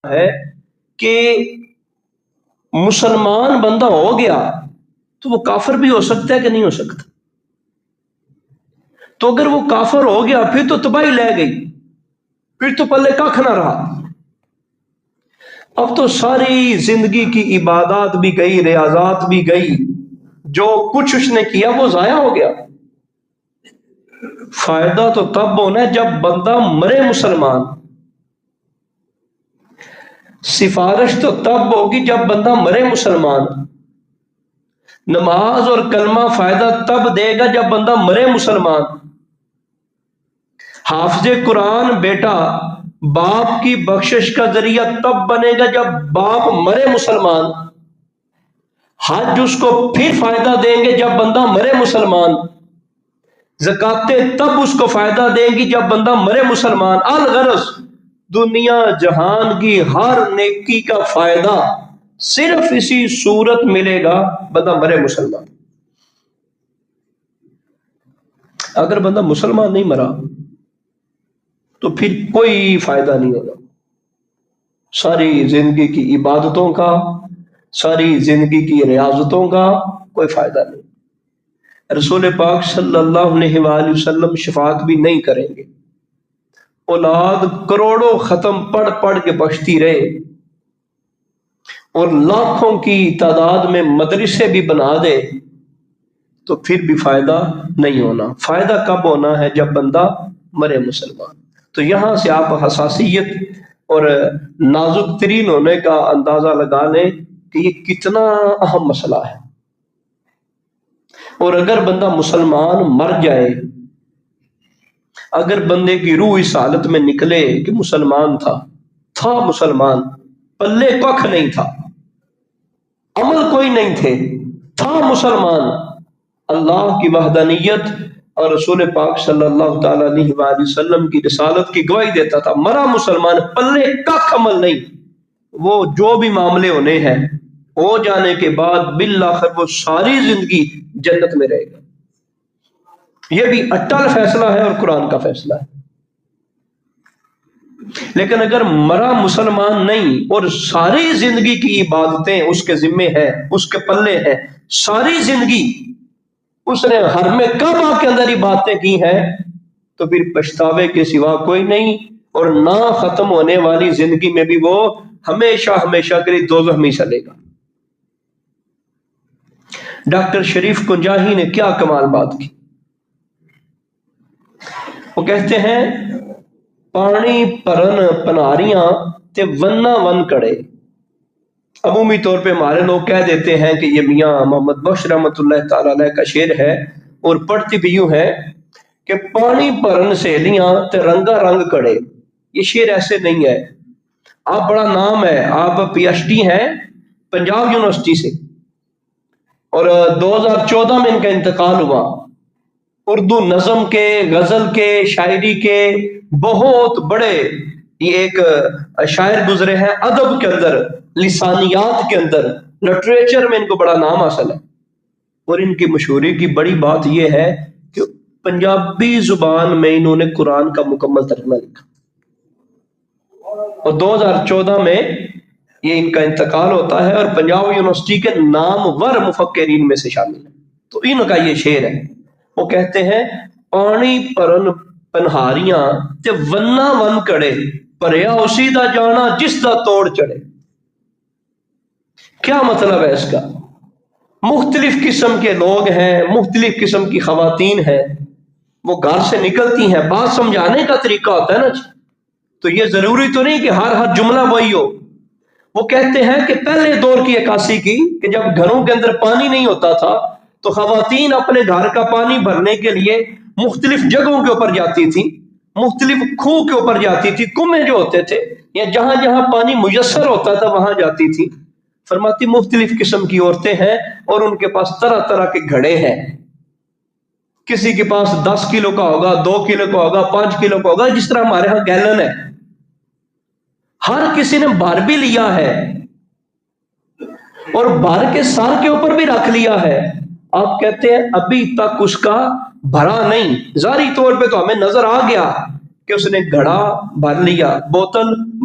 ہے کہ مسلمان بندہ ہو گیا تو وہ کافر بھی ہو سکتا ہے کہ نہیں ہو سکتا؟ تو اگر وہ کافر ہو گیا پھر تو تباہی لے گئی، پھر تو پلے کھ نہ رہا۔ اب تو ساری زندگی کی عبادات بھی گئی، ریاضات بھی گئی، جو کچھ اس نے کیا وہ ضائع ہو گیا۔ فائدہ تو تب ہونا ہے جب بندہ مرے مسلمان، سفارش تو تب ہوگی جب بندہ مرے مسلمان، نماز اور کلمہ فائدہ تب دے گا جب بندہ مرے مسلمان، حافظ قرآن بیٹا باپ کی بخشش کا ذریعہ تب بنے گا جب باپ مرے مسلمان، حج اس کو پھر فائدہ دیں گے جب بندہ مرے مسلمان، زکاتیں تب اس کو فائدہ دیں گی جب بندہ مرے مسلمان۔ الغرض دنیا جہان کی ہر نیکی کا فائدہ صرف اسی صورت ملے گا بندہ مرے مسلمان۔ اگر بندہ مسلمان نہیں مرا تو پھر کوئی فائدہ نہیں ہوگا، ساری زندگی کی عبادتوں کا، ساری زندگی کی ریاضتوں کا کوئی فائدہ نہیں۔ رسول پاک صلی اللہ علیہ وآلہ وسلم شفاعت بھی نہیں کریں گے، اولاد کروڑوں ختم پڑھ پڑھ کے بخشتی رہے اور لاکھوں کی تعداد میں مدرسے بھی بنا دے تو پھر بھی فائدہ نہیں ہونا۔ فائدہ کب ہونا ہے؟ جب بندہ مرے مسلمان۔ تو یہاں سے آپ حساسیت اور نازک ترین ہونے کا اندازہ لگا لیں کہ یہ کتنا اہم مسئلہ ہے۔ اور اگر بندہ مسلمان مر جائے، اگر بندے کی روح اس حالت میں نکلے کہ مسلمان تھا مسلمان، پلے کھ نہیں تھا، عمل کوئی نہیں تھا مسلمان، اللہ کی وحدانیت اور رسول پاک صلی اللہ تعالی علیہ وآلہ وسلم کی رسالت کی گواہی دیتا تھا، مرا مسلمان، پلے کھ عمل نہیں، وہ جو بھی معاملے ہونے ہیں ہو جانے کے بعد بالآخر وہ ساری زندگی جنت میں رہے گا۔ یہ بھی اٹل فیصلہ ہے اور قرآن کا فیصلہ ہے۔ لیکن اگر مرا مسلمان نہیں اور ساری زندگی کی عبادتیں اس کے ذمے ہیں، اس کے پلے ہیں، ساری زندگی اس نے حرم کعبہ کے اندر ہی باتیں کی ہیں، تو پھر پچھتاوے کے سوا کوئی نہیں، اور نہ ختم ہونے والی زندگی میں بھی وہ ہمیشہ ہمیشہ کے لیے دوزخ میں چلے گا۔ ڈاکٹر شریف کنجاہی نے کیا کمال بات کی، وہ کہتے ہیں پانی پرن پناریاں تے ونہ ون کڑے۔ عمومی طور پہ ہمارے لوگ کہہ دیتے ہیں کہ یہ میاں محمد بخش رحمۃ اللہ تعالی علیہ کا شعر ہے، اور پڑھتی بھی یوں ہے کہ پانی پرن سہیلیاں تے رنگا رنگ کڑے۔ یہ شعر ایسے نہیں ہے، آپ بڑا نام ہے، آپ پی ایچ ڈی ہیں پنجاب یونیورسٹی سے، اور 2014 میں ان کا انتقال ہوا۔ اردو نظم کے، غزل کے، شاعری کے بہت بڑے یہ ایک شاعر گزرے ہیں، ادب کے اندر، لسانیات کے اندر، لٹریچر میں ان کو بڑا نام حاصل ہے۔ اور ان کی مشہوری کی بڑی بات یہ ہے کہ پنجابی زبان میں انہوں نے قرآن کا مکمل ترجمہ لکھا، اور 2014 میں یہ ان کا انتقال ہوتا ہے، اور پنجاب یونیورسٹی کے نامور مفکرین میں سے شامل ہے۔ تو ان کا یہ شعر ہے، وہ کہتے ہیں پانی پرن پنہاریاں تے ونہ ون کڑے، پریا اسی دا جانا جس دا توڑ چڑھے۔ کیا مطلب ہے اس کا؟ مختلف قسم کے لوگ ہیں، مختلف قسم کی خواتین ہیں، وہ گھر سے نکلتی ہیں، بات سمجھانے کا طریقہ ہوتا ہے نا جی، تو یہ ضروری تو نہیں کہ ہر جملہ وہی ہو۔ وہ کہتے ہیں کہ پہلے دور کی عکاسی کی کہ جب گھروں کے اندر پانی نہیں ہوتا تھا تو خواتین اپنے گھر کا پانی بھرنے کے لیے مختلف جگہوں کے اوپر جاتی تھی، مختلف کھوہ کے اوپر جاتی تھی، کنویں جو ہوتے تھے یا جہاں جہاں پانی میسر ہوتا تھا وہاں جاتی تھی۔ فرماتی مختلف قسم کی عورتیں ہیں اور ان کے پاس طرح طرح کے گھڑے ہیں، کسی کے پاس 10 کلو کا ہوگا، 2 کلو کا ہوگا، 5 کلو کا ہوگا، جس طرح ہمارے ہاں گیلن ہے۔ ہر کسی نے بھر بھی لیا ہے اور بھر کے سر کے اوپر بھی رکھ لیا ہے۔ آپ کہتے ہیں ابھی تک اس کا بھرا نہیں، ظاہری طور پہ تو ہمیں نظر آ گیا کہ اس نے گھڑا بھر لیا، بوتل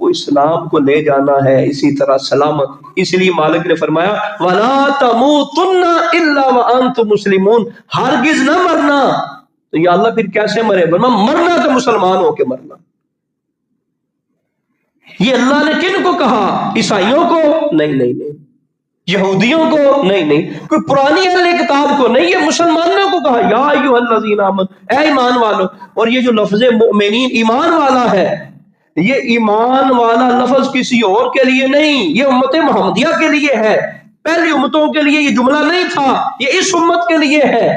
وہ اسلام کو لے جانا ہے اسی طرح سلامت. اس لیے مالک نے فرمایا وَلَا تَمُوتُنَّ إِلَّا وَأَنْتُمْ مُسْلِمُونَ, ہرگز نہ مرنا. تو یا اللہ پھر کیسے مرے؟ مرنا تو مسلمان ہو کے مرنا. یہ اللہ نے کن کو کہا؟ عیسائیوں کو؟ نہیں. یہودیوں کو؟ نہیں. کوئی پرانی اہل کتاب کو نہیں, یہ مسلمانوں کو کہا یا ایھا الذین آمنوا, اے ایمان والو. اور یہ جو لفظ مؤمنین ایمان والا ہے, یہ ایمان والا لفظ کسی اور کے لیے نہیں, یہ امت محمدیہ کے لیے ہے. پہلی امتوں کے لیے یہ جملہ نہیں تھا, یہ اس امت کے لیے ہے.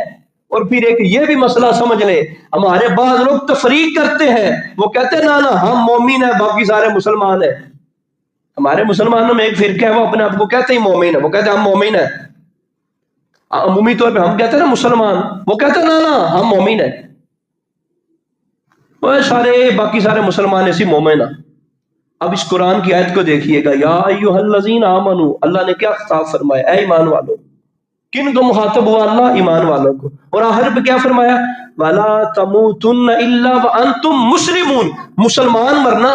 اور پھر ایک یہ بھی مسئلہ سمجھ لیں, ہمارے بعض لوگ تفریق کرتے ہیں, وہ کہتے ہیں نا ہم مومن ہیں باقی سارے مسلمان ہیں. ہمارے مسلمانوں میں ایک فرقہ ہے وہ اپنے آپ کو کہتے ہیں مومن ہے, وہ کہتے ہیں ہم مومن ہیں. عمومی طور پہ ہم کہتے ہیں نا مسلمان, وہ کہتے ہیں نا ہم مومن ہیں. وہ سارے باقی سارے مسلمان ایسی مومن ہیں. اب اس قرآن کی آیت کو دیکھیے گا, یا ایھا الذین آمنوا, اللہ نے کیا خطاب فرمایا؟ اے ایمان والو. کن کو مخاطب ہوا؟ اللہ, ایمان والوں کو. اور آخر پہ کیا فرمایا؟ وَلَا تَمُوتُنَّ إِلَّا وَأَنْتُمْ مُسْلِمُونَ, مسلمان مرنا.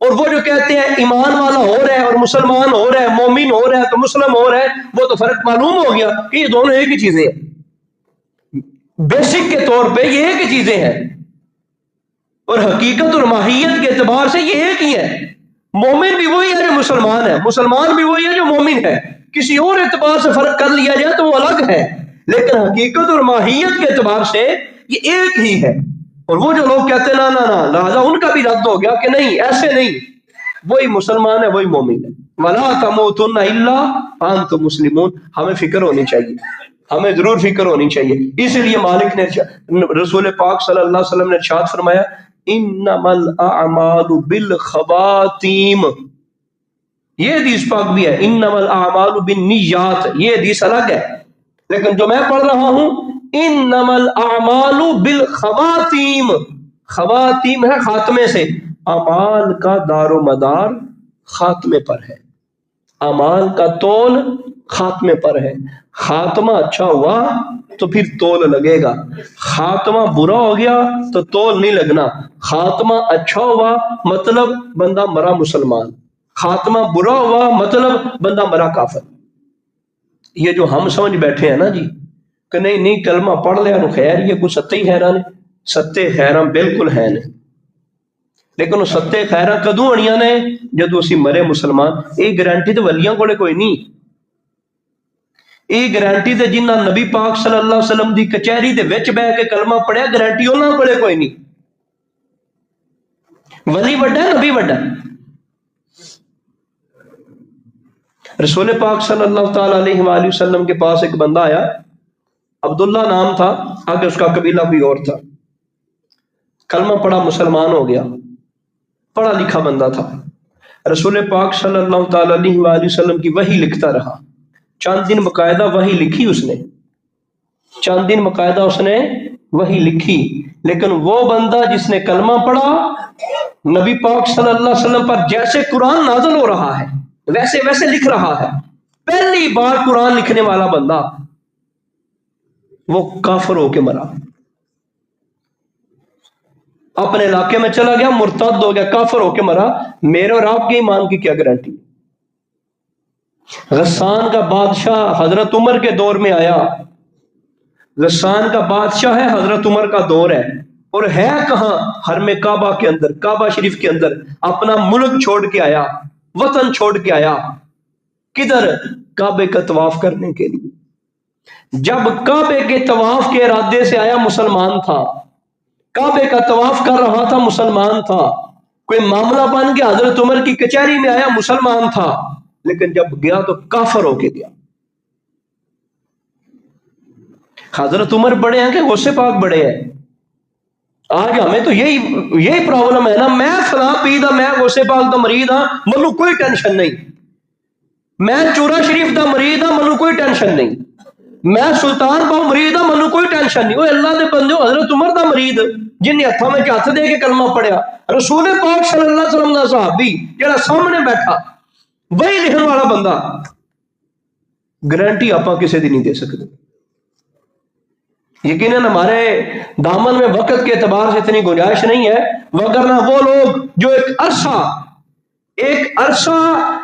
اور وہ جو کہتے ہیں ایمان والا ہو رہا ہے اور مسلمان ہو رہا ہے, مومن ہو رہا ہے تو مسلم ہو رہا ہے, وہ تو فرق معلوم ہو گیا کہ یہ دونوں ایک ہی چیزیں ہیں. بیسک کے طور پہ یہ ایک ہی چیزیں ہیں, اور حقیقت اور ماہیت کے اعتبار سے یہ ایک ہی ہے. مومن بھی وہی ہے جو مسلمان ہے, مسلمان بھی وہی ہے جو مومن ہے. کسی اور اعتبار سے فرق کر لیا جائے تو وہ الگ ہے, لیکن حقیقت اور ماہیت کے اعتبار سے یہ ایک ہی ہے. اور وہ جو لوگ کہتے ہیں نا لہذا ان کا بھی رد ہو گیا کہ نہیں, ایسے نہیں, وہی مسلمان ہے وہی مومن ہے. وَلَا تَمُوتُنَّ إِلَّا وَأَنْتُمْ مُسْلِمُونَ. ہمیں فکر ہونی چاہیے, ہمیں ضرور فکر ہونی چاہیے. اس لیے مالک نے, رسول پاک صلی اللہ علیہ وسلم نے ارشاد فرمایا انما الاعمال بالخواتیم. یہ حدیث پاک بھی ہے, انما الاعمال بالنیات, یہ حدیث الگ ہے. لیکن جو میں پڑھ رہا ہوں انما الاعمال بالخواتیم, خواتیم ہے خاتمے سے. اعمال کا دار و مدار خاتمے پر ہے, اعمال کا تول خاتمے پر ہے. خاتمہ اچھا ہوا تو پھر تول لگے گا, خاتمہ برا ہو گیا تو تول نہیں لگنا. خاتمہ اچھا ہوا مطلب بندہ مرا مسلمان, خاتمہ برا ہوا مطلب بندہ مرا کافر. یہ جو ہم سمجھ بیٹھے ہیں نا جی کہ نہیں کلمہ پڑھ لیا تو خیر, یہ کوئی ستے ہی حیران, ستے حیران بالکل ہے نہیں. لیکن وہ ستے خیرہ کدوں ہونیاں نے جدو اسی مرے مسلمان. یہ گارنٹی تو ولیاں کوڑے کوئی نہیں, یہ گارنٹی تے جنہ نبی پاک صلی اللہ علیہ وسلم دی کچہری دے وچ بیٹھ کے کلمہ پڑھیا, گارنٹی انہاں کوڑے کوئی نہیں. ولی بڑا ہے, نبی بڑا ہے. رسول پاک صلی اللہ تعالی علیہ وآلہ وسلم کے پاس ایک بندہ آیا, عبداللہ نام تھا, آگے اس کا قبیلہ کوئی اور تھا. کلمہ پڑھا, مسلمان ہو گیا, پڑھا لکھا بندہ تھا. رسول پاک صلی اللہ تعالی علیہ وآلہ وسلم کی وحی لکھتا رہا. چند دن باقاعدہ وحی لکھی اس نے, چند دن باقاعدہ اس نے وحی لکھی. لیکن وہ بندہ جس نے کلمہ پڑھا, نبی پاک صلی اللہ علیہ وسلم پر جیسے قرآن نازل ہو رہا ہے ویسے ویسے لکھ رہا ہے. پہلی بار قرآن لکھنے والا بندہ, وہ کافر ہو کے مرا. اپنے علاقے میں چلا گیا, مرتد ہو گیا, کافر ہو کے مرا. میرے اور آپ کے ایمان کی کیا گارنٹی؟ غسان کا بادشاہ حضرت عمر کے دور میں آیا, غسان کا بادشاہ ہے, حضرت عمر کا دور ہے, اور ہے کہاں؟ حرم کعبہ کے اندر, کعبہ شریف کے اندر. اپنا ملک چھوڑ کے آیا, وطن چھوڑ کے آیا. کدھر؟ کعبے کا طواف کرنے کے لیے. جب کعبے کے طواف کے ارادے سے آیا, مسلمان تھا, کعبے کا طواف کر رہا تھا, مسلمان تھا. کوئی معاملہ بن گیا, حضرت عمر کی کچہری میں آیا, مسلمان تھا. لیکن جب گیا تو کافر ہو کے گیا. حضرت عمر بڑے ہیں کہ غوث پاک بڑے ہیں؟ آج ہمیں تو یہی پرابلم ہے نا. میں فلاں پیر ہاں, میں غوث پاک دا مرید ہاں, منو کوئی ٹینشن نہیں. میں چورا شریف دا مرید ہاں, منو کوئی ٹینشن نہیں. میں سلطان باؤ مرید ہاں, منو کوئی ٹینشن نہیں. وہ اللہ دے بندے, حضرت عمر دا مرید جن نے ہاتھوں میں ہاتھ دے کے کلمہ پڑھیا, رسول پاک صلی اللہ علیہ وسلم دا صحابی جڑا سامنے بیٹھا, وہی لکھن والا بندہ, گارنٹی آپ کسی دی نہیں دے سکتے. یقیناً ہمارے دامن میں وقت کے اعتبار سے اتنی گنجائش نہیں ہے, وگرنہ وہ لوگ جو ایک عرصہ ایک عرصہ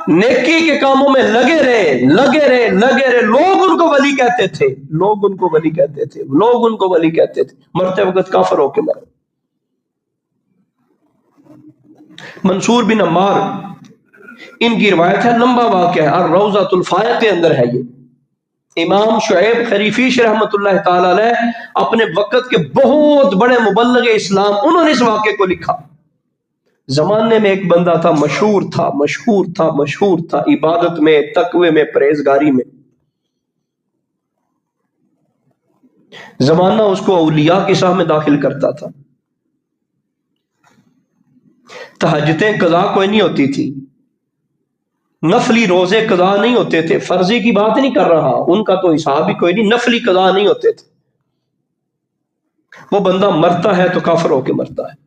نیکی کے کاموں میں لگے رہے، لوگ ان کو ولی کہتے تھے، لوگ ان کو ولی کہتے تھے، مرتے وقت کافر ہو کے مرے۔ منصور بن عمار، ان کی روایت ہے، لمبا واقعہ ہے، الروضۃ الفائق کے اندر ہے یہ۔ امام شعیب خریفیش رحمۃ اللہ تعالی علیہ اپنے وقت کے بہت بڑے مبلغ اسلام، انہوں نے اس واقعے کو لکھا۔ زمانے میں ایک بندہ تھا، مشہور تھا عبادت میں، تقوی میں، پرہیزگاری میں۔ زمانہ اس کو اولیاء کی شاہ میں داخل کرتا تھا۔ تہجدیں قضا کوئی نہیں ہوتی تھی، نفلی روزے قضا نہیں ہوتے تھے، فرضی کی بات نہیں کر رہا، ان کا تو حساب ہی کوئی نہیں، نفلی قضا نہیں ہوتے تھے۔ وہ بندہ مرتا ہے تو کافر ہو کے مرتا ہے۔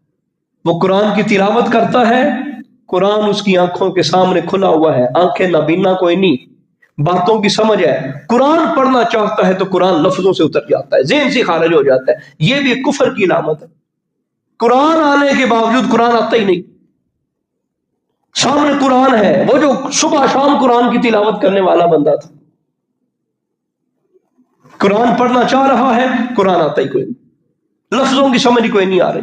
وہ قرآن کی تلاوت کرتا ہے، قرآن اس کی آنکھوں کے سامنے کھلا ہوا ہے، آنکھیں نابینا کوئی نہیں، باتوں کی سمجھ ہے، قرآن پڑھنا چاہتا ہے تو قرآن لفظوں سے اتر جاتا ہے، ذہن سے خارج ہو جاتا ہے۔ یہ بھی کفر کی علامت ہے، قرآن آنے کے باوجود قرآن آتا ہی نہیں، سامنے قرآن ہے۔ وہ جو صبح شام قرآن کی تلاوت کرنے والا بندہ تھا، قرآن پڑھنا چاہ رہا ہے، قرآن آتا ہی کوئی نہیں، لفظوں کی سمجھ کوئی نہیں آ رہی،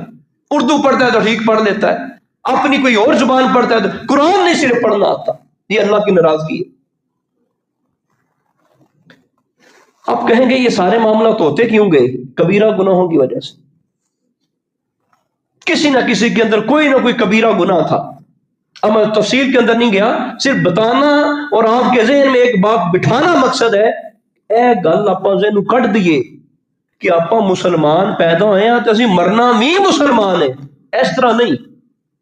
اردو پڑھتا ہے تو ٹھیک پڑھ لیتا ہے، اپنی کوئی اور زبان پڑھتا ہے تو قرآن نہیں صرف پڑھنا آتا۔ یہ اللہ کی ناراضگی ہے۔ آپ کہیں گے یہ سارے معاملات ہوتے کیوں گئے؟ کبیرہ گناہوں کی وجہ سے۔ کسی نہ کسی کے اندر کوئی نہ کوئی کبیرہ گناہ تھا۔ اب میں تفصیل کے اندر نہیں گیا، صرف بتانا اور آپ کے ذہن میں ایک بات بٹھانا مقصد ہے۔ اے گل آپ ذہن کٹ دیے کہ آپ مسلمان پیدا ہوئے ہیں تو اسی مرنا بھی مسلمان ہیں، اس طرح نہیں۔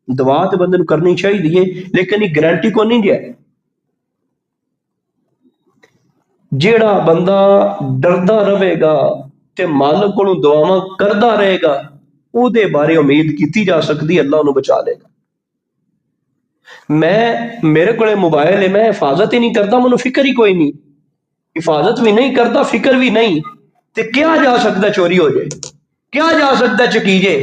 دعا تو بندے کرنی چاہیے، لیکن یہ گارنٹی کو نہیں دیا۔ جیڑا بندہ ڈردا رہے گا تے مالک کو دعاواں کردا رہے گا، او دے بارے امید کیتی جا سکتی اللہ انہوں بچا لے گا۔ میرے کو موبائل ہے، میں حفاظت ہی نہیں کرتا، مجھے فکر ہی کوئی نہیں، حفاظت بھی نہیں کرتا، فکر بھی نہیں، تے کیا جا سکتا چوری ہو جائے، کیا جا سکتا چکیجے،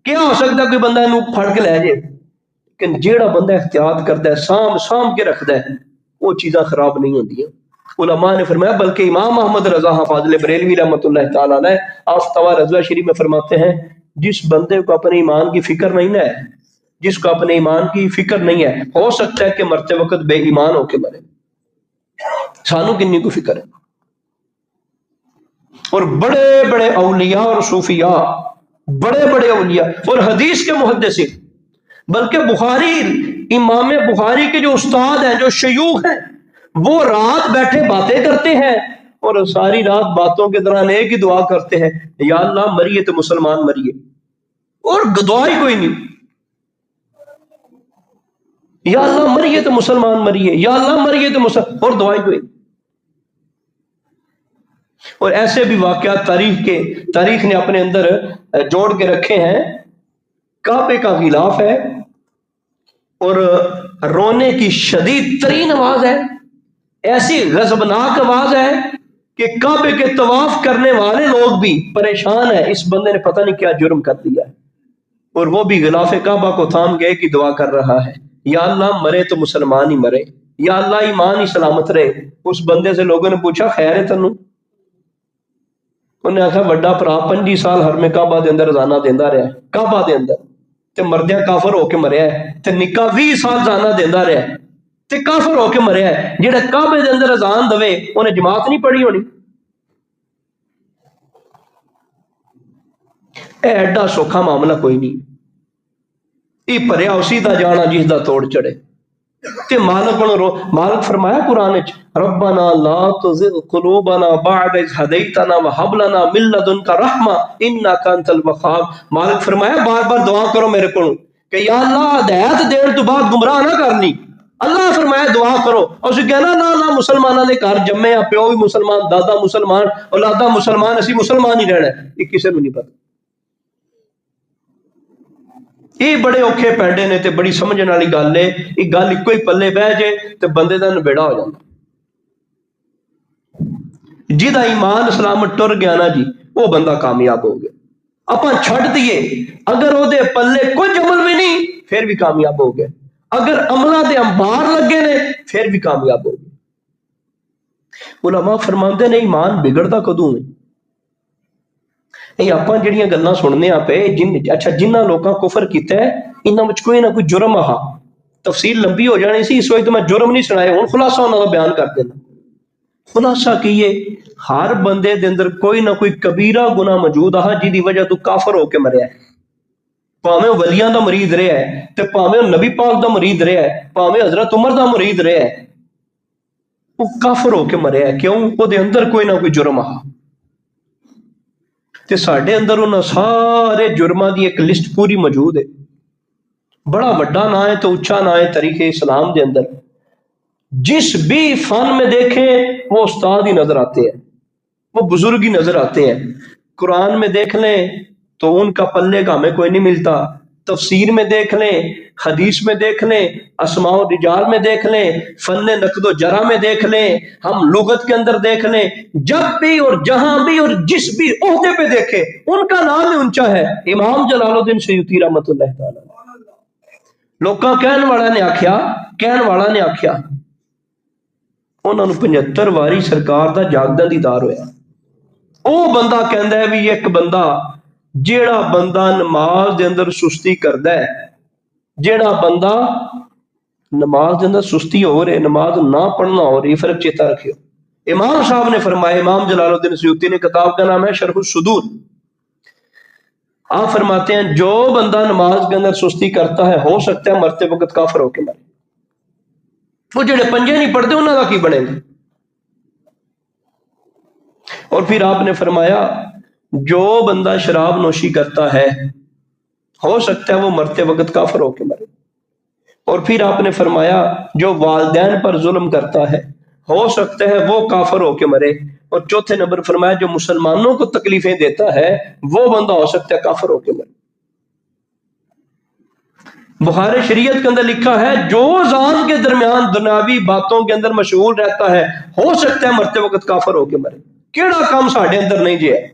کیا ہو سکتا کوئی بندہ انہوں پھڑ کے لے جائے۔ لیکن جیڑا بندہ احتیاط کرتا ہے، سام کے رکھتا ہے، وہ چیزاں خراب نہیں ہوتی ہیں۔ علماء نے فرمایا، بلکہ امام احمد رضا فاضل بریلوی رحمۃ اللہ تعالیٰ علیہ آفتہ رضویٰ شریف میں فرماتے ہیں، جس بندے کو اپنے ایمان کی فکر نہیں ہے، جس کو اپنے ایمان کی فکر نہیں ہے، ہو سکتا ہے کہ مرتے وقت بے ایمان ہو کے مرے۔ سانو کنی کو فکر ہے؟ اور بڑے بڑے اولیاء اور صوفیاء، بڑے بڑے اولیاء اور حدیث کے محدثین، بلکہ بخاری، امام بخاری کے جو استاد ہیں، جو شیوخ ہیں، وہ رات بیٹھے باتیں کرتے ہیں اور ساری رات باتوں کے دوران ایک ہی دعا کرتے ہیں، یا اللہ مریے تو مسلمان مریے، اور دعا ہی کوئی نہیں، یا اللہ مریے تو مسلمان مریے، یا اللہ مریے تو مسلمان، اور دعا ہی کوئی نہیں۔ اور ایسے بھی واقعات تاریخ نے اپنے اندر جوڑ کے رکھے ہیں۔ کعبے کا غلاف ہے اور رونے کی شدید ترین آواز ہے، ایسی غضبناک آواز ہے کہ کعبے کے طواف کرنے والے لوگ بھی پریشان ہیں، اس بندے نے پتہ نہیں کیا جرم کر دیا ہے، اور وہ بھی غلاف کعبہ کو تھام گئے کہ دعا کر رہا ہے، یا اللہ مرے تو مسلمان ہی مرے، یا اللہ ایمان ہی سلامت رہے۔ اس بندے سے لوگوں نے پوچھا خیر ہے تنوں؟ انہیں آخا وڈا پرا 25 سال حرم کعبہ دے اندر رضانہ دیندا رہا ہے، کعبہ دے اندر تے مردیاں کافر ہو کے مریا ہے، تے نکا 20 سال رضانہ دیندا رہا ہے تے کافر ہو کے مریا ہے۔ جڑا کعبے دے اندر اذان دوے انہیں جماعت نہیں پڑھی ہونی؟ اے ایڈا سوکھا معاملہ کوئی نہیں، یہ پریا اسی دا جانا جس دا توڑ چڑھے۔ تے مالک فرمایا قرآن وچ، ربنا لا تزغ قلوبنا بعد اذ ہدیتنا وہب لنا من لدنک رحمہ انک انت الوہاب۔ مالک فرمایا بار بار دعا کرو میرے کو کہ یا اللہ ہدایت دین تو بعد گمراہ نہ کرنی۔ اللہ فرمایا دعا کرو، اور اسی کہنا نہ مسلمانوں نے گھر جمے آ، پیو بھی مسلمان، دادا مسلمان، اولادہ مسلمان، اسی مسلمان ہی رہنا ہے، یہ کسی کو نہیں پتہ۔ یہ بڑے اوکھے پیڈے نے تے بڑی سمجھنے والی گل ہے، یہ گل ایک ہی پلے بہ جائے تے بندے دا نبیڑا ہو جاتا۔ جہاں ایمان سلامت ٹر گیا نا جی، وہ بندہ کامیاب ہو گیا۔ اپاں چھڈ دیے، اگر وہ دے پلے کچھ عمل بھی نہیں پھر بھی کامیاب ہو گیا۔ اگر عملہ دے انبار لگے نے پھر بھی کامیاب ہوگی۔ علماء فرماندے نے ایمان بگڑتا کدوں ہے؟ یہ آپ جہاں گلاں سننے پہ اچھا جنہ لوگوں کفر کیتا ہے انہاں وچ کوئی نہ کوئی جرم آہا، تفصیل لمبی ہو جانی سی، اس وقت میں جرم نہیں سنایا، ہوں خلاصہ انہاں دا بیان کر دینا۔ خلاصہ کیے ہر بندے دے اندر کوئی نہ کوئی کبیرہ گناہ موجود آہا جی دی وجہ تو کافر ہو کے مریا ہے، پاویں ولیاں دا مرید رہا ہے تے پاویں نبی پاک دا مرید رہا ہے، پاویں حضرت عمر دا مرید رہا ہے، وہ کافر ہو کے مریا ہے۔ کیوں؟ وہ دے اندر کوئی نہ کوئی جرم آہا۔ تے ساڈے اندر انہاں سارے جرماں دی ایک لسٹ پوری موجود ہے، بڑا وڈا نام ہے تو اچھا نام ہے طریقہ اسلام دے اندر۔ جس بھی فن میں دیکھیں وہ استاد ہی نظر آتے ہیں، وہ بزرگ ہی نظر آتے ہیں۔ قرآن میں دیکھ لیں تو ان کا پلے کا ہمیں کوئی نہیں ملتا، تفسیر میں دیکھ لیں، حدیث میں دیکھ لیں، اسماء و رجال میں دیکھ لیں، فن نقد و جرح میں دیکھ لیں، ہم لغت کے اندر دیکھ لیں، جب بھی اور جہاں بھی اور جس بھی عہدے پہ دیکھیں ان کا نام ہی اونچا ہے، امام جلال الدین سیوطی رحمۃ اللہ تعالی۔ لوکاں کہن والا نے آکھیا انہوں نے 75 واری سرکار دا جاگدہ دیدار ہویا۔ او بندہ کہندا ہے بھی ایک بندہ جیڑا بندہ نماز دے اندر سستی کردا ہے، جیڑا بندہ نماز دے اندر سستی ہو رہے، نماز نہ پڑھنا ہو رہی، فرق چیتا رکھیو۔ امام صاحب نے فرمایا، امام جلال الدین سیوطی نے، کتاب کا نام ہے شرح الصدور، آپ فرماتے ہیں جو بندہ نماز کے اندر سستی کرتا ہے ہو سکتا ہے مرتے وقت کافر ہو کے مرے۔ وہ جڑے پنجے نہیں پڑھتے انہوں کا کی بنے گا؟ اور پھر آپ نے فرمایا جو بندہ شراب نوشی کرتا ہے ہو سکتا ہے وہ مرتے وقت کافر ہو کے مرے۔ اور پھر آپ نے فرمایا جو والدین پر ظلم کرتا ہے ہو سکتا ہے وہ کافر ہو کے مرے۔ اور چوتھے نمبر فرمایا جو مسلمانوں کو تکلیفیں دیتا ہے وہ بندہ ہو سکتا ہے کافر ہو کے مرے۔ بخاری شریعت کے اندر لکھا ہے جو ذان کے درمیان دنیاوی باتوں کے اندر مشغول رہتا ہے ہو سکتا ہے مرتے وقت کافر ہو کے مرے۔ کیڑا کام ساڈے اندر نہیں جی ہے؟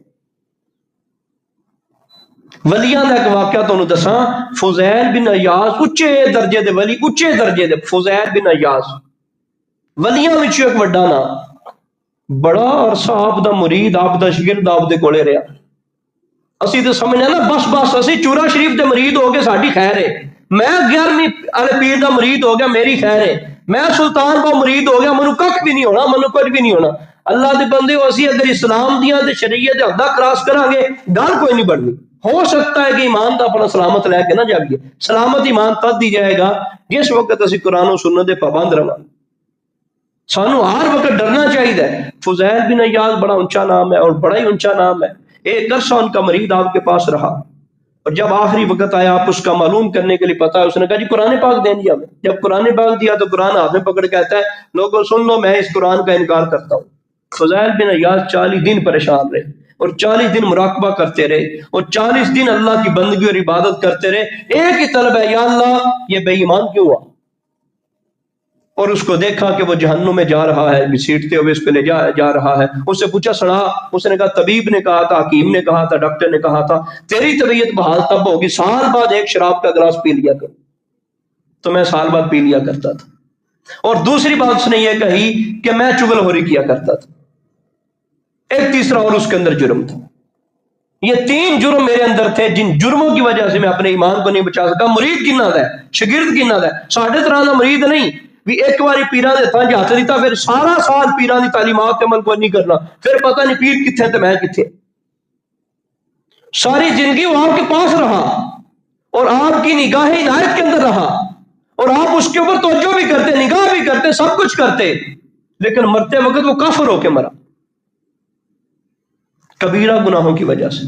ولیاں دا ایک واقعہ تانوں دساں، فضیل بن عیاض اچے درجے دے ولی، اچے درجے دے فضیل بن عیاض ولیاں وچ ایک وڈا نام، بڑا عرصہ آپ دا مرید، آپ دا شاگرد آپ دے کولے رہیا۔ اسی تے سمجھنا نا بس اسی چورا شریف دے مرید ہو کے ساڈی خیر ہے، میں 11ویں والے پیر دا مرید ہو گیا میری خیر ہے، میں سلطان کا مرید ہو گیا منو کھ بھی نہیں ہونا، منو کچھ بھی نہیں ہونا۔ اللہ دے بندے اسی اگر اسلام دیاں تے شریعت دے حداں کراس کران گے گل کوئی نہیں بننی۔ ہو سکتا ہے کہ ایمان دا اپنا سلامت لے کے نہ جائیے، سلامت ایمان تد دی جائے گا جس وقت اسی قرآن و سنت دے پابند رہاں۔ سانو ہر وقت ڈرنا چاہیے۔ فضیل بن عیاض بڑا اونچا نام ہے اور بڑا ہی اونچا نام ہے، ایک عرصہ ان کا مرید آپ کے پاس رہا، اور جب آخری وقت آیا آپ اس کا معلوم کرنے کے لیے پتا ہے، اس نے کہا جی قرآن پاک دیں دیا۔ جب قرآن پاک دیا تو قرآن ہاتھ میں پکڑ کہتا ہے لوگوں سن لو میں اس قرآن کا انکار کرتا ہوں۔ فضیل بن عیاض 40 دن پریشان رہے اور 40 دن مراقبہ کرتے رہے اور 40 دن اللہ کی بندگی اور عبادت کرتے رہے، ایک ہی طلب ہے یا اللہ یہ بے ایمان کیوں ہوا؟ اور اس کو دیکھا کہ وہ جہنم میں جا رہا ہے، گھسیٹتے ہوئے اس پہ لے جا رہا ہے۔ اس سے پوچھا سڑا، اس نے کہا طبیب نے کہا تھا، حکیم نے کہا تھا، ڈاکٹر نے کہا تھا تیری طبیعت بحال تب ہوگی سال بعد ایک شراب کا گلاس پی لیا کر، تو میں سال بعد پی لیا کرتا تھا۔ اور دوسری بات اس نے یہ کہی کہ میں چغل خوری کیا کرتا تھا۔ ایک تیسرا اور اس کے اندر جرم تھا۔ یہ 3 جرم میرے اندر تھے جن جرموں کی وجہ سے میں اپنے ایمان کو نہیں بچا سکا۔ مرید کنہ دا ہے، شاگرد کنہ دا ہے، ساڈے طرح دا مرید نہیں بھی ایک باری پیراں دے تھاں ہاتھ دیتا پھر سارا سال پیراں دی تعلیمات عمل کو نہیں کرنا، پھر پتہ نہیں پیر کتھے تے میں کتھے۔ ساری زندگی وہ آپ کے پاس رہا اور آپ کی نگاہ عنایت کے اندر رہا اور آپ اس کے اوپر توجہ بھی کرتے، نگاہ بھی کرتے، سب کچھ کرتے، لیکن مرتے وقت وہ کافر ہو کے مرا کبیرہ گناہوں کی وجہ سے۔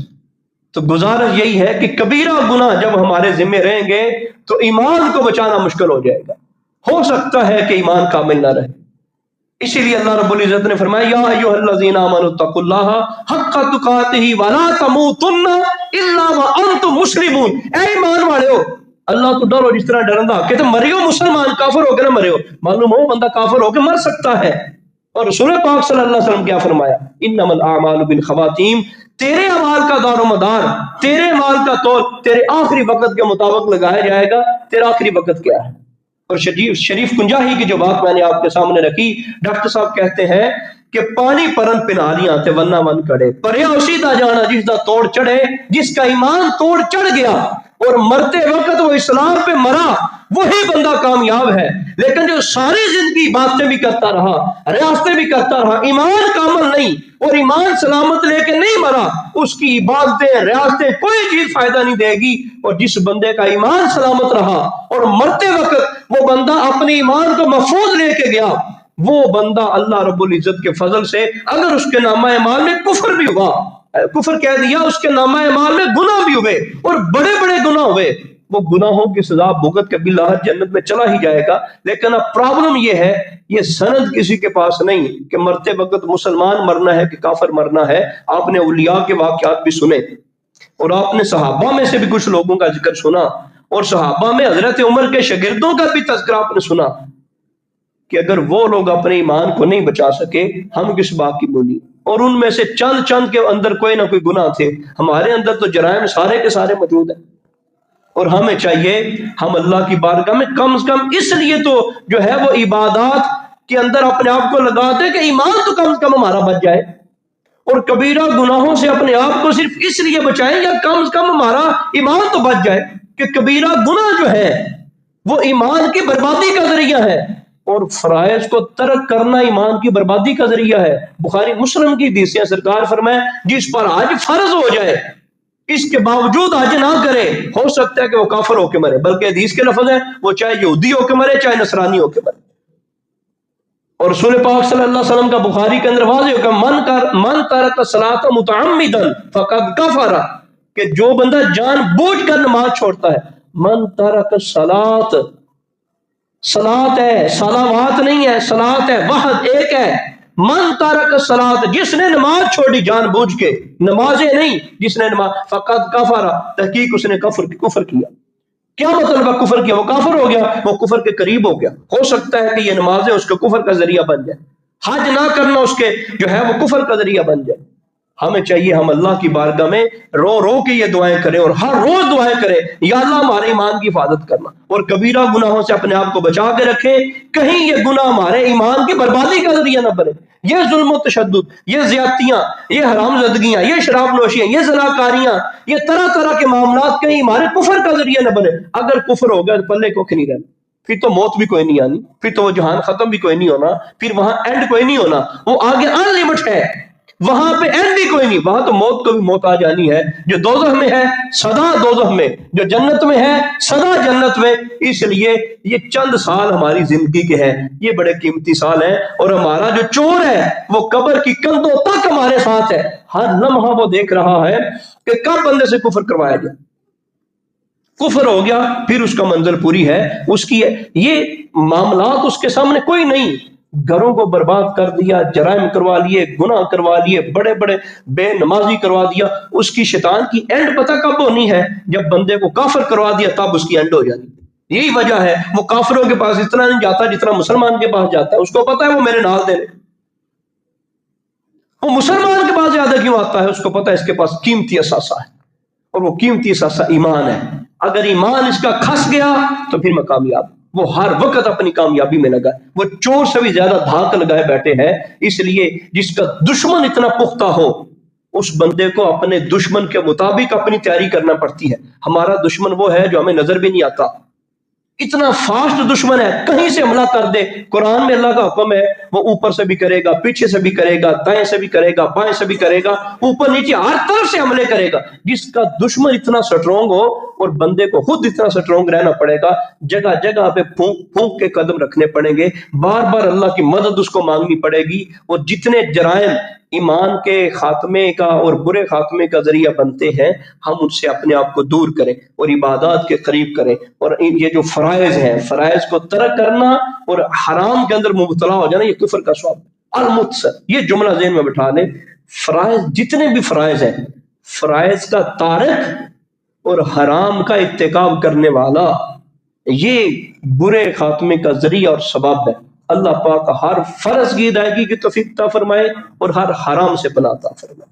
تو گزارش یہی ہے کہ کبیرہ گناہ جب ہمارے ذمہ رہیں گے تو ایمان کو بچانا مشکل ہو جائے گا، ہو سکتا ہے کہ ایمان کامل نہ رہے۔ اسی لیے اللہ رب العزت نے فرمایا یا ایھا الذین آمنوا اتقوا اللہ حق تقاتہ ولا تموتن الا وانتم مسلمون۔ اے ایمان والےو اللہ تو ڈرو جس طرح ڈرندا کہ تم مریو مسلمان، کافر ہو کے نہ مریو۔ معلوم ہو بندہ کافر ہو کے مر سکتا ہے، اور رسول پاک صلی اللہ علیہ وسلم کیا فرمایا انما الاعمال بالخواتیم، تیرے اعمال کا دار و مدار، تیرے اعمال کا طور تیرے آخری وقت کے مطابق لگایا جائے گا۔ تیرا آخری وقت کیا ہے؟ اور شریف کنجاہی کی جو بات میں نے آپ کے سامنے رکھی، ڈاکٹر صاحب کہتے ہیں کہ پانی پرن پناریاں تے ونہ ون کڑے، پریا اسی دا جانا جس دا توڑ چڑھے، جس کا ایمان توڑ چڑھ گیا اور مرتے وقت وہ اسلام پہ مرا، وہی بندہ کامیاب ہے۔ لیکن جو ساری زندگی باتیں بھی کرتا رہا، ریاستیں بھی کرتا رہا، ایمان کامل نہیں اور ایمان سلامت لے کے نہیں مرا، اس کی عبادتیں ریاستیں کوئی چیز فائدہ نہیں دے گی۔ اور جس بندے کا ایمان سلامت رہا اور مرتے وقت وہ بندہ اپنے ایمان کو محفوظ لے کے گیا، وہ بندہ اللہ رب العزت کے فضل سے اگر اس کے نامہ اعمال میں کفر بھی ہوا، کفر کہہ دیا، اس کے نامہ اعمال میں گناہ بھی ہوئے اور بڑے بڑے گناہ ہوئے، وہ گناہوں کی سزا بھگت کے باللہ جنت میں چلا ہی جائے گا۔ لیکن اب پرابلم یہ ہے، یہ سند کسی کے پاس نہیں کہ مرتے وقت مسلمان مرنا ہے کہ کافر مرنا ہے۔ آپ نے اولیاء کے واقعات بھی سنے اور آپ نے صحابہ میں سے بھی کچھ لوگوں کا ذکر سنا، اور صحابہ میں حضرت عمر کے شاگردوں کا بھی تذکرہ آپ نے سنا کہ اگر وہ لوگ اپنے ایمان کو نہیں بچا سکے، ہم کس بات کی بولی؟ اور ان میں سے چند کے اندر کوئی نہ کوئی گناہ تھے، ہمارے اندر تو جرائم سارے کے سارے موجود ہیں۔ اور ہمیں چاہیے ہم اللہ کی بارگاہ میں کم از کم اس لیے تو جو ہے وہ عبادات کے اندر اپنے آپ کو لگاتے کہ ایمان تو کم از کم ہمارا بچ جائے، اور کبیرہ گناہوں سے اپنے آپ کو صرف اس لیے بچائیں یا کم از کم ہمارا ایمان تو بچ جائے، کہ کبیرہ گناہ جو ہے وہ ایمان کی بربادی کا ذریعہ ہے، اور فرائض کو ترک کرنا ایمان کی بربادی کا ذریعہ ہے۔ بخاری مسلم کی حدیث ہے، سرکار فرمائے جس پر حج فرض ہو جائے اس کے باوجود حج نہ کرے، ہو سکتا ہے کہ وہ کافر ہو کے مرے، بلکہ حدیث کے لفظ ہیں وہ چاہے یہودی ہو کے مرے چاہے نصرانی ہو کے مرے۔ اور رسول پاک صلی اللہ علیہ وسلم کا بخاری کے اندر واضح ہو کہ من ترک الصلاۃ متعمدا فقد کفر، کہ جو بندہ جان بوجھ کر نماز چھوڑتا ہے، من ترک الصلاۃ، صلاۃ ہے، صلوات نہیں ہے، صلاۃ ہے، واحد ایک ہے، من ترک الصلاۃ، جس نے نماز چھوڑی جان بوجھ کے، نمازیں نہیں، جس نے نماز، فقد کفر، تحقیق اس نے کفر کیا۔ کیا مطلب ہے کفر کیا؟ وہ کافر ہو گیا، وہ کفر کے قریب ہو گیا۔ ہو سکتا ہے کہ یہ نمازیں اس کے کفر کا ذریعہ بن جائے، حج نہ کرنا اس کے جو ہے وہ کفر کا ذریعہ بن جائے۔ ہمیں چاہیے ہم اللہ کی بارگاہ میں رو رو کے یہ دعائیں کریں اور ہر روز دعائیں کریں، یا اللہ ہمارے ایمان کی حفاظت کرنا اور کبیرہ گناہوں سے اپنے آپ کو بچا کے رکھیں، کہیں یہ گناہ ہمارے ایمان کی بربادی کا ذریعہ نہ بنے۔ یہ ظلم و تشدد، یہ زیادتیاں، یہ حرام زدگیاں، یہ شراب نوشیاں، یہ زناکاریاں، یہ طرح طرح کے معاملات کہیں ہمارے کفر کا ذریعہ نہ بنے۔ اگر کفر ہو گیا تو پلے کوکھ نہیں رہنا، پھر تو موت بھی کوئی نہیں آنی، پھر تو وہ جہان ختم بھی کوئی نہیں ہونا، پھر وہاں اینڈ کوئی نہیں ہونا، وہ آگے ان لمٹ ہے، وہاں پہ اینڈ بھی کوئی نہیں، وہاں تو موت کو بھی موت آ جانی ہے۔ جو دوزخ میں ہے سدا دوزخ میں، جو جنت میں ہے سدا جنت میں۔ اس لیے یہ چند سال ہماری زندگی کے ہیں، یہ بڑے قیمتی سال ہیں، اور ہمارا جو چور ہے وہ قبر کی کندھوں تک ہمارے ساتھ ہے، ہر لمحہ وہ دیکھ رہا ہے کہ کب بندے سے کفر کروایا جائے۔ کفر ہو گیا پھر اس کا منزل پوری ہے، اس کی یہ معاملات اس کے سامنے کوئی نہیں۔ گھروں کو برباد کر دیا، جرائم کروا لیے، گناہ کروا لیے، بڑے بڑے بے نمازی کروا دیا، اس کی شیطان کی اینڈ پتہ کب ہونی ہے؟ جب بندے کو کافر کروا دیا تب اس کی اینڈ ہو جاتی۔ یہی وجہ ہے وہ کافروں کے پاس اتنا نہیں جاتا جتنا مسلمان کے پاس جاتا ہے، اس کو پتا ہے وہ میرے نال دے رہے۔ وہ مسلمان کے پاس زیادہ کیوں آتا ہے؟ اس کو پتا ہے اس کے پاس قیمتی اثاثہ ہے، اور وہ قیمتی اثاثہ ایمان ہے۔ اگر ایمان اس کا کھس گیا تو پھر میں کامیاب، وہ ہر وقت اپنی کامیابی میں لگا ہے، وہ چور سے بھی زیادہ دھاک لگائے بیٹھے ہیں۔ اس لیے جس کا دشمن اتنا پختہ ہو، اس بندے کو اپنے دشمن کے مطابق اپنی تیاری کرنا پڑتی ہے۔ ہمارا دشمن وہ ہے جو ہمیں نظر بھی نہیں آتا، اتنا فاسٹ دشمن ہے، کہیں سے حملہ کر دے۔ قرآن میں اللہ کا حکم ہے وہ اوپر سے بھی کرے گا، پیچھے سے بھی کرے گا، دائیں سے بھی کرے گا، بائیں سے بھی کرے گا، اوپر نیچے ہر طرف سے حملے کرے گا۔ جس کا دشمن اتنا سٹرونگ ہو، اور بندے کو خود اتنا سٹرونگ رہنا پڑے گا، جگہ جگہ پہ پھونک پھونک کے قدم رکھنے پڑیں گے، بار بار اللہ کی مدد اس کو مانگنی پڑے گی۔ اور جتنے جرائم ایمان کے خاتمے کا اور برے خاتمے کا ذریعہ بنتے ہیں، ہم ان سے اپنے آپ کو دور کریں اور عبادات کے قریب کریں۔ اور یہ جو فرائض ہیں، فرائض کو ترک کرنا اور حرام کے اندر مبتلا ہو جانا، یہ کفر کا سبب ہے۔ المتصر، یہ جملہ ذہن میں بٹھا لیں، فرائض جتنے بھی فرائض ہیں، فرائض کا تارک اور حرام کا ارتکاب کرنے والا، یہ برے خاتمے کا ذریعہ اور سبب ہے۔ اللہ پاک ہر فرض کی ادائیگی کی توفیق عطا فرمائے اور ہر حرام سے پناہ عطا فرمائے۔